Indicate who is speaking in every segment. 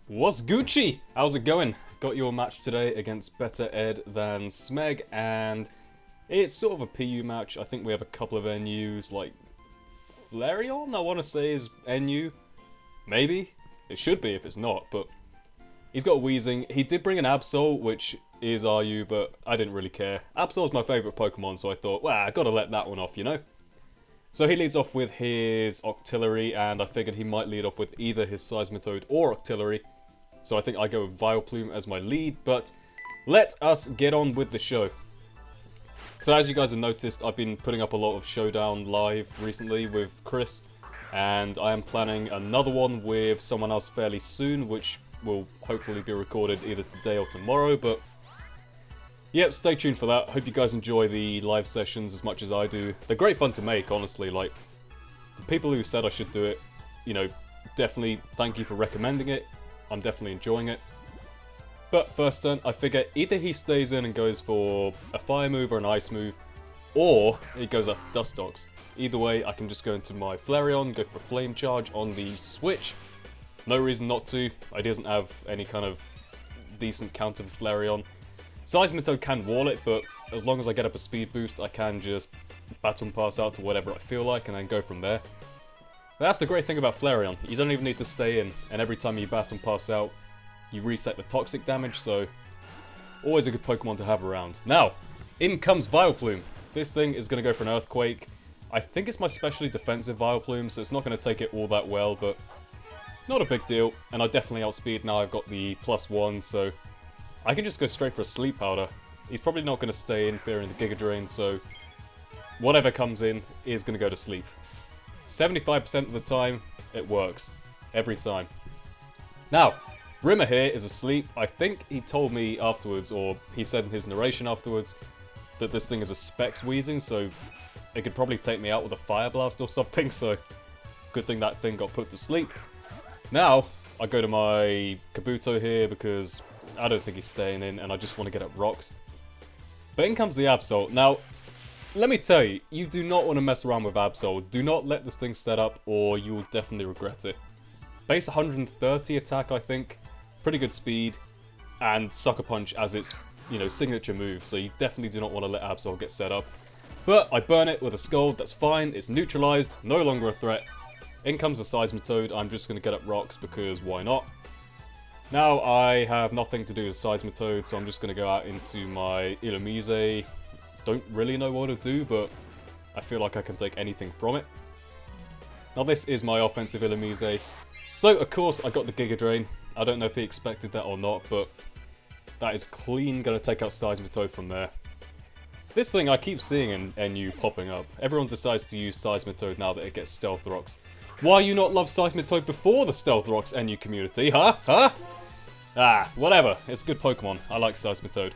Speaker 1: What's Gucci? How's it going? Got your match today against BetterEdThanSmeg, and it's sort of a PU match. I think we have a couple of NUs, like Flareon, I want to say is NU. Maybe? It should be if it's not, but he's got Weezing. He did bring an Absol, which is RU, but I didn't really care. Absol's my favourite Pokemon, so I thought, well, I gotta let that one off, you know? So he leads off with his Octillery, and I figured he might lead off with either his Seismitoad or Octillery. So I think I go with Vileplume as my lead, but let us get on with the show. So as you guys have noticed, I've been putting up a lot of Showdown live recently with Chris, and I am planning another one with someone else fairly soon, which will hopefully be recorded either today or tomorrow, but yep, stay tuned for that. Hope you guys enjoy the live sessions as much as I do. They're great fun to make, honestly. Like, the people who said I should do it, you know, definitely thank you for recommending it. I'm definitely enjoying it. But first turn, I figure either he stays in and goes for a fire move or an ice move, or he goes out to Dustox. Either way, I can just go into my Flareon, go for Flame Charge on the switch. No reason not to. I doesn't have any kind of decent counter for Flareon. Seismitoad can wall it, but as long as I get up a speed boost, I can just baton pass out to whatever I feel like and then go from there. That's the great thing about Flareon. You don't even need to stay in, and every time you baton pass out, you reset the toxic damage, so always a good Pokemon to have around. Now, in comes Vileplume. This thing is going to go for an Earthquake. I think it's my specially defensive Vileplume, so it's not going to take it all that well, but not a big deal. And I definitely outspeed now. I've got the +1, so I can just go straight for a Sleep Powder. He's probably not going to stay in fearing the Giga Drain, so whatever comes in is going to go to sleep. 75% of the time, it works. Every time. Now, Rimmer here is asleep. I think he told me afterwards, or he said in his narration afterwards, that this thing is a Specs Weezing, so it could probably take me out with a Fire Blast or something, so good thing that thing got put to sleep. Now, I go to my Kabuto here because I don't think he's staying in, and I just want to get up rocks. But in comes the Absol. Now, let me tell you, you do not want to mess around with Absol. Do not let this thing set up, or you will definitely regret it. Base 130 attack, I think. Pretty good speed. And Sucker Punch as its, you know, signature move, so you definitely do not want to let Absol get set up. But I burn it with a Scald, that's fine. It's neutralized, no longer a threat. In comes the Seismitoad. I'm just going to get up rocks because why not? Now I have nothing to do with Seismitoad, so I'm just going to go out into my Illumise. Don't really know what to do, but I feel like I can take anything from it. Now this is my offensive Illumise. So of course I got the Giga Drain. I don't know if he expected that or not, but that is clean. Going to take out Seismitoad from there. This thing I keep seeing in NU popping up. Everyone decides to use Seismitoad now that it gets Stealth Rocks. Why you not love Seismitoad before the Stealth Rocks NU community, huh? Huh? Ah, whatever. It's a good Pokemon. I like Seismitoad.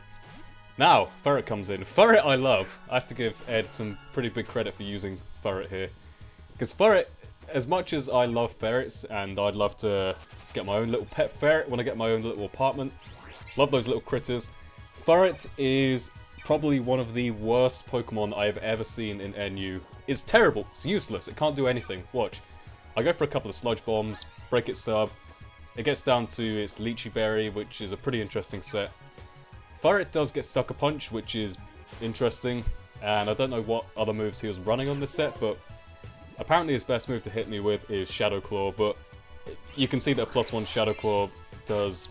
Speaker 1: Now, Ferret comes in. Ferret I love. I have to give Ed some pretty big credit for using Ferret here. Because Ferret, as much as I love ferrets, and I'd love to get my own little pet ferret when I get my own little apartment, love those little critters, Ferret is probably one of the worst Pokemon I have ever seen in NU. It's terrible. It's useless. It can't do anything. Watch. I go for a couple of Sludge Bombs, break its sub. It gets down to its Lychee Berry, which is a pretty interesting set. Ferret does get Sucker Punch, which is interesting, and I don't know what other moves he was running on this set, but apparently his best move to hit me with is Shadow Claw, but you can see that +1 Shadow Claw does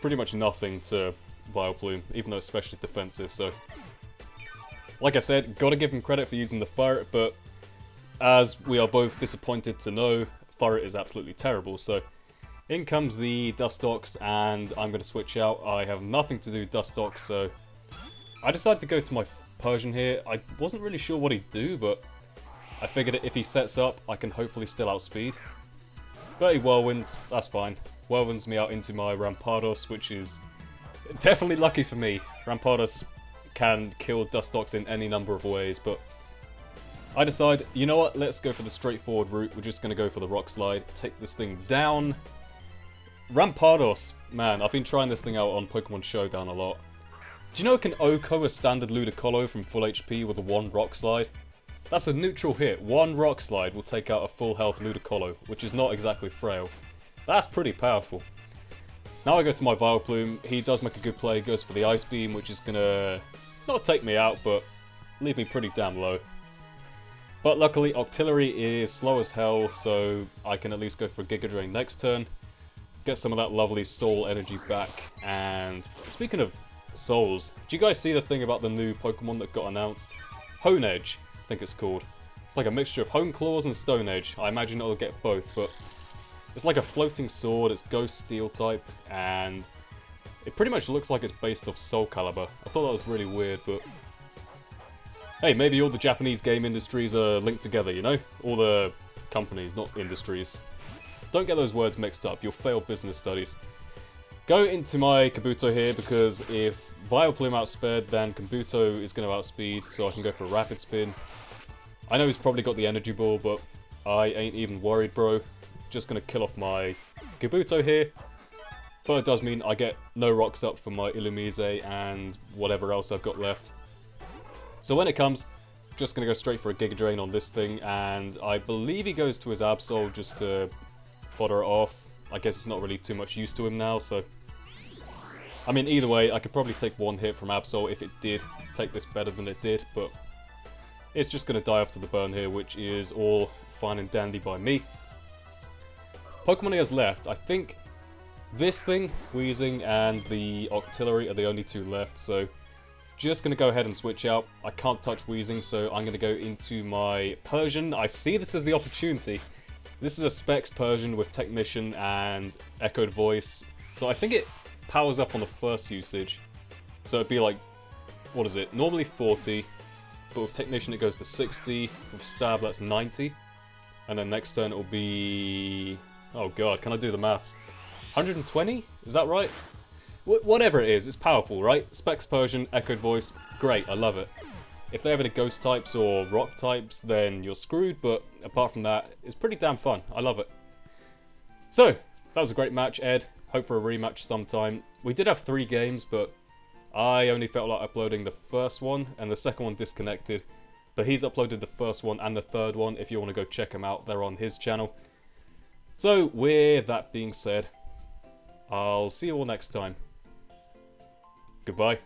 Speaker 1: pretty much nothing to Vileplume, even though it's especially defensive, so like I said, gotta give him credit for using the Ferret, but as we are both disappointed to know, Ferret is absolutely terrible, so in comes the Dustox, and I'm going to switch out. I have nothing to do with Dustox, so I decided to go to my Persian here. I wasn't really sure what he'd do, but I figured if he sets up, I can hopefully still outspeed. But he Whirlwinds, that's fine. Whirlwinds me out into my Rampardos, which is definitely lucky for me. Rampardos can kill Dustox in any number of ways, but I decide, you know what, let's go for the straightforward route. We're just going to go for the Rock Slide, take this thing down. Rampardos, man, I've been trying this thing out on Pokemon Showdown a lot. Do you know it can OHKO a standard Ludicolo from full HP with a 1 Rock Slide? That's a neutral hit. 1 Rock Slide will take out a full health Ludicolo, which is not exactly frail. That's pretty powerful. Now I go to my Vileplume. He does make a good play, goes for the Ice Beam, which is gonna not take me out, but leave me pretty damn low. But luckily, Octillery is slow as hell, so I can at least go for a Giga Drain next turn. Get some of that lovely soul energy back. And speaking of souls, do you guys see the thing about the new Pokemon that got announced? Hone Edge, I think it's called. It's like a mixture of Hone Claws and Stone Edge. I imagine it'll get both, but it's like a floating sword, it's Ghost Steel type, and it pretty much looks like it's based off Soul Calibur. I thought that was really weird, but hey, maybe all the Japanese game industries are linked together, you know? All the companies, not industries. Don't get those words mixed up, you'll fail business studies. Go into my Kabuto here, because if Vileplume outsped, then Kabuto is going to outspeed, so I can go for a Rapid Spin. I know he's probably got the Energy Ball, but I ain't even worried, bro. Just going to kill off my Kabuto here. But it does mean I get no rocks up for my Illumise and whatever else I've got left. So when it comes, just going to go straight for a Giga Drain on this thing, and I believe he goes to his Absol just to fodder it off. I guess it's not really too much use to him now, so I mean, either way, I could probably take one hit from Absol if it did take this better than it did, but it's just going to die off to the burn here, which is all fine and dandy by me. Pokemon he has left, I think this thing, Weezing, and the Octillery are the only two left, so just going to go ahead and switch out. I can't touch Weezing, so I'm going to go into my Persian. I see this as the opportunity. This is a Specs Persian with Technician and Echoed Voice, so I think it powers up on the first usage. So it'd be like, what is it, normally 40, but with Technician it goes to 60, with Stab that's 90, and then next turn it'll be, oh god, can I do the maths? 120? Is that right? Whatever it is, it's powerful, right? Specs Persian, Echoed Voice, great, I love it. If they have any Ghost types or Rock types, then you're screwed, but apart from that, it's pretty damn fun, I love it. So, that was a great match, Ed. Hope for a rematch sometime. We did have 3 games, but I only felt like uploading the first one, and the second one disconnected. But he's uploaded the first one and the third one. If you want to go check them out, they're on his channel. So, with that being said, I'll see you all next time. Goodbye.